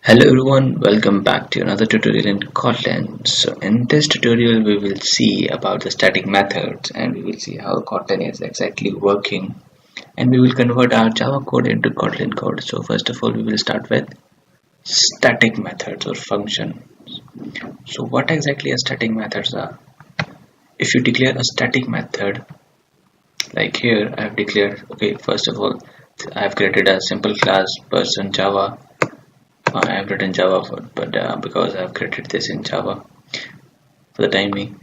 Hello everyone, welcome back to another tutorial in Kotlin. So in this tutorial we will see about the static methods and we will see how Kotlin is exactly working, and we will convert our Java code into Kotlin code. So first of all we will start with static methods or functions. So what exactly a static methods are? If you declare a static method, like here I have declared, okay, first of all I have created a simple class person Java. I have written Java for, but because I have created this in Java for the time being.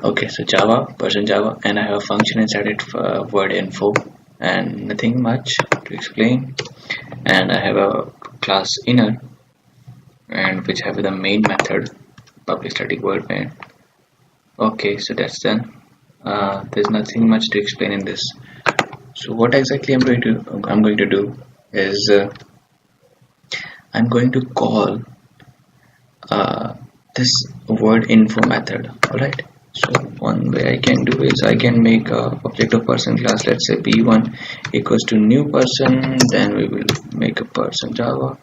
Okay, so Java, person Java, and I have a function inside it for word info, and nothing much to explain. And I have a class inner, and which have the main method, public static void main. Okay, so that's done. There's nothing much to explain in this. So what exactly I'm going to do is I'm going to call this word info method. Alright, so one way I can do is I can make a object of person class, let's say b1 equals to new person, then we will make a person Java,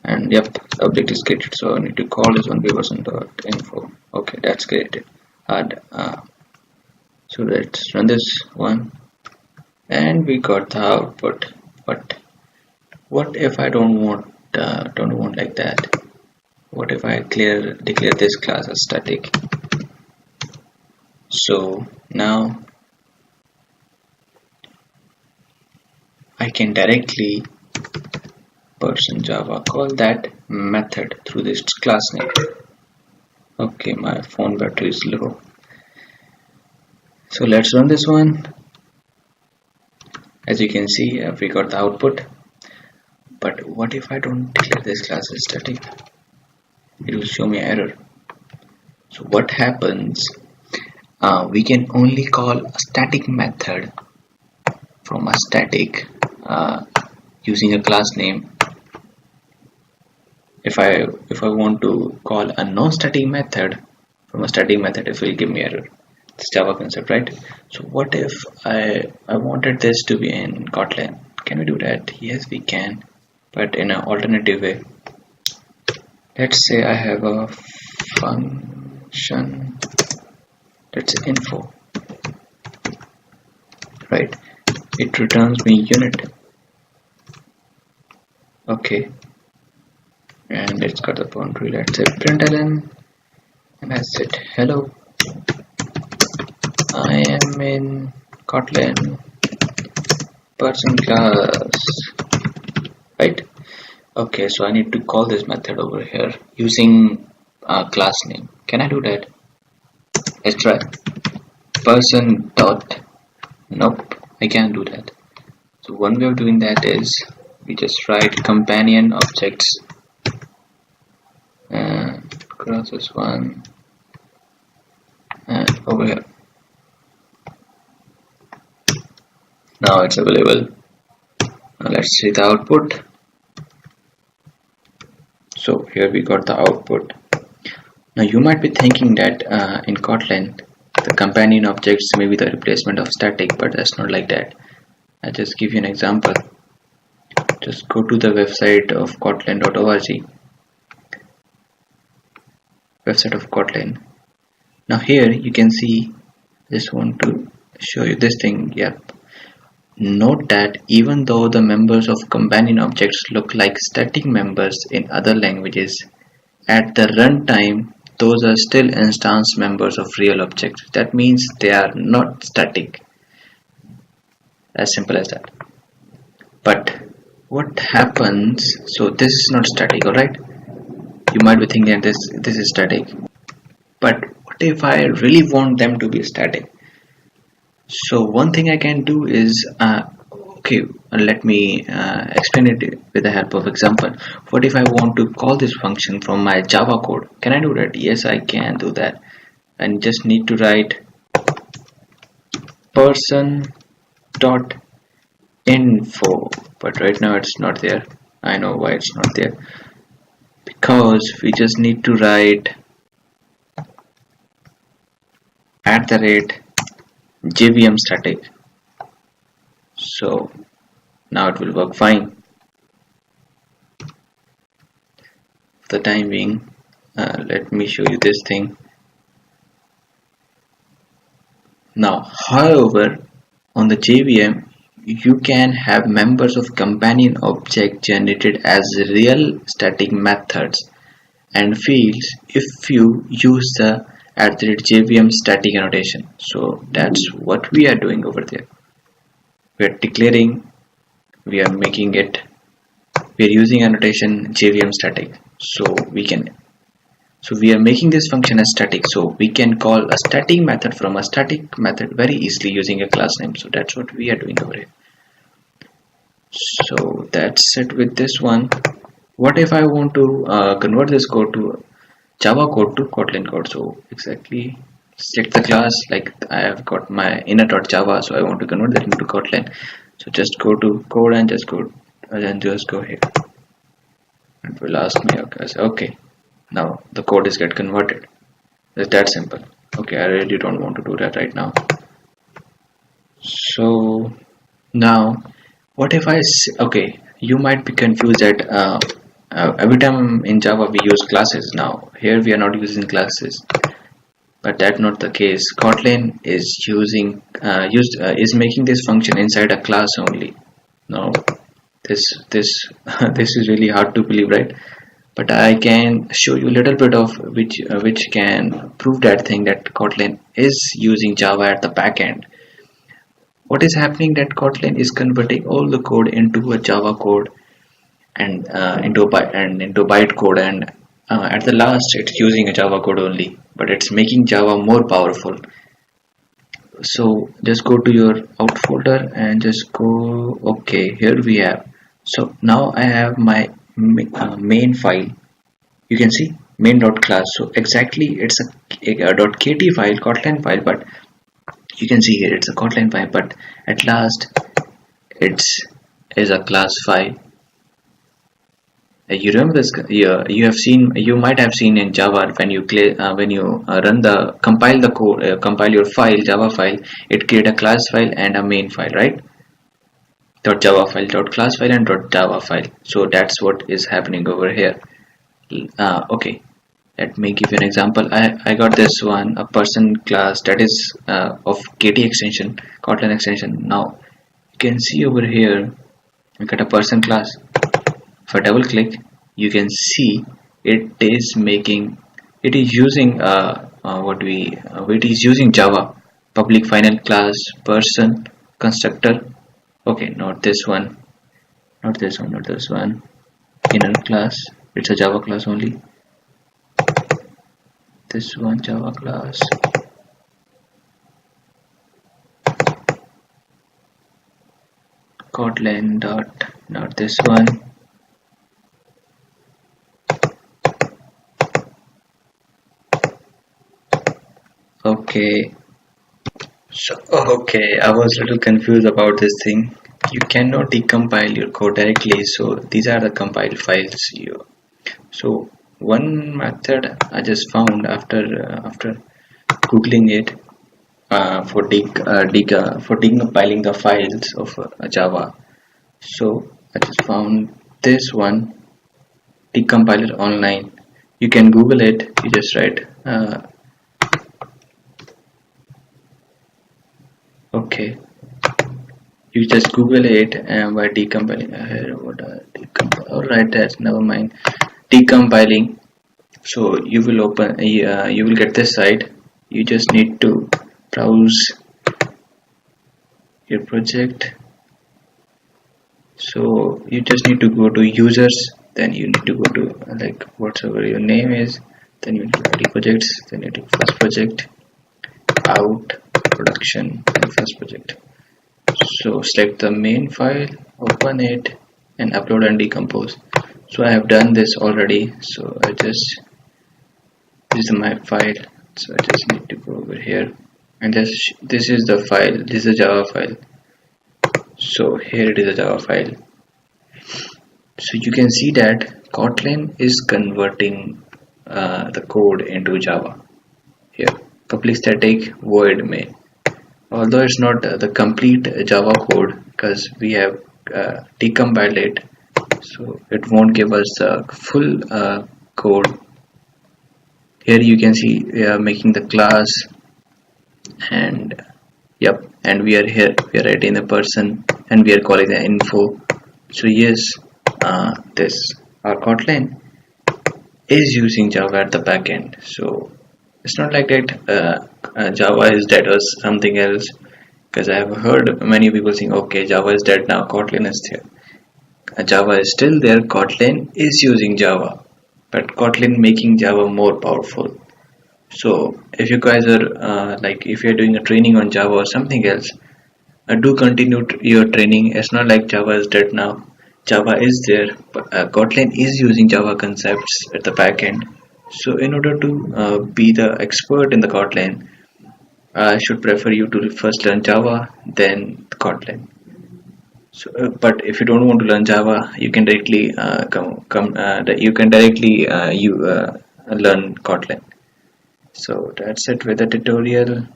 and yep, the object is created. So I need to call this one person.info. Okay, that's created. So let's run this one, and we got the output. But what if I don't want like that? What if I declare this class as static? So now I can directly person Java call that method through this class name. Okay, my phone battery is low. So let's run this one. As you can see, we got the output. But what if I don't declare this class as static? It will show me error. So what happens? We can only call a static method from a static using a class name. If I want to call a non-static method from a static method, it will give me error. It's Java concept, right? So what if I wanted this to be in Kotlin? Can we do that? Yes, we can, but in an alternative way. Let's say I have a function, let's say info, right? It returns me unit. Okay, and it's got the boundary. Let's say println, and I said hello, I am in Kotlin person class, right? Okay, so I need to call this method over here using a class name. Can I do that? Let's try. Person dot. Nope, I can't do that. So one way of doing that is we just write companion objects and cross this one and over here. Now it's available. Now let's see the output. So here we got the output. Now you might be thinking that in Kotlin the companion objects may be the replacement of static, but that's not like that. I'll just give you an example. Just go to the website of kotlin.org, website of Kotlin. Now here you can see, just want to show you this thing. Yep. Note that even though the members of companion objects look like static members in other languages, at the runtime those are still instance members of real objects. That means they are not static. As simple as that. But what happens? So this is not static, alright? You might be thinking that this is static. But what if I really want them to be static? So one thing I can do is okay, let me explain it with the help of example. What if I want to call this function from my Java code? Can I do that? Yes, I can do that. I just need to write person dot info, but right now it's not there. I know why it's not there, because we just need to write @JVM static. So now it will work fine. the time being, let me show you this thing. Now, however, on the JVM, you can have members of companion object generated as real static methods and fields if you use the @JVM static annotation. So that's what we are doing over there. We are declaring, we are making it, we are using annotation JVM static. So we are making this function as static, so we can call a static method from a static method very easily using a class name. So that's what we are doing over here. So that's it with this one. What if I want to convert this code to Java code to Kotlin code? So exactly select the class, like I have got my inner.java, so I want to convert that into Kotlin. So just go to code and just go here. It will ask me, okay, I say, okay. Now the code is get converted. It's that simple. Okay, I really don't want to do that right now. So now, what if okay, you might be confused that every time in Java we use classes. Now here we are not using classes, but that's not the case. Kotlin is is making this function inside a class only. Now this this is really hard to believe, right? But I can show you a little bit of which can prove that thing, that Kotlin is using Java at the back end. What is happening that Kotlin is converting all the code into a Java code and into bytecode, and at the last it's using a Java code only, but it's making Java more powerful. So just go to your out folder and just go, okay, here we have. So now I have my main file. You can see main.class. So exactly it's a .kt file, Kotlin file, but you can see here it's a Kotlin file, but at last is a class file. You remember this? You might have seen in Java when you compile the code, compile your file, Java file, it create a class file and a main file, right? .java file, .class file, and .java file. So that's what is happening over here. Okay, let me give you an example. I got this one, a person class that is of KT extension, Kotlin extension. Now you can see over here we got a person class. If I double click, you can see it is using Java public final class person constructor. Okay, not this one, inner class, it's a Java class only. This one, Java class, Kotlin dot, not this one. Okay, so okay, I was a little confused about this thing. You cannot decompile your code directly, so these are the compiled files. So one method I just found after googling it for decompiling the files of Java. So I just found this one, decompiler online. You can Google it. You just write okay, you just Google it and by decompiling alright, that's never mind, decompiling. So you will open you will get this site. You just need to browse your project. So you just need to go to users, then you need to go to like whatever your name is, then you need to ID projects, then you do first project, out, production, and first project. So select the main file, open it, and upload and decompose. So I have done this already. So this is my file. So I just need to go over here, and this is the file. This is a Java file. So here it is a Java file. So you can see that Kotlin is converting the code into Java. Here, public static void main. Although it's not the complete Java code because we have decompiled it, so it won't give us the full code. Here you can see we are making the class, and yep, and we are here, we are writing the person, and we are calling the info. So yes, this our Kotlin is using Java at the backend. So it's not like that Java is dead or something else, because I have heard many people saying, okay, Java is dead now, Kotlin is there. Java is still there, Kotlin is using Java, but Kotlin making Java more powerful. So if you guys are if you're doing a training on Java or something else, do continue your training. It's not like Java is dead now. Java is there, but Kotlin is using Java concepts at the back end. So in order to be the expert in the Kotlin, I should prefer you to first learn Java, then Kotlin. So, but if you don't want to learn Java, you can directly learn Kotlin. So that's it with the tutorial.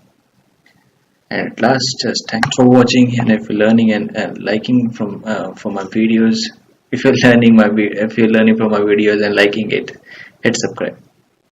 And at last, just thanks for watching. And if you're learning and liking from my videos, if you're learning from my videos and liking it, hit subscribe.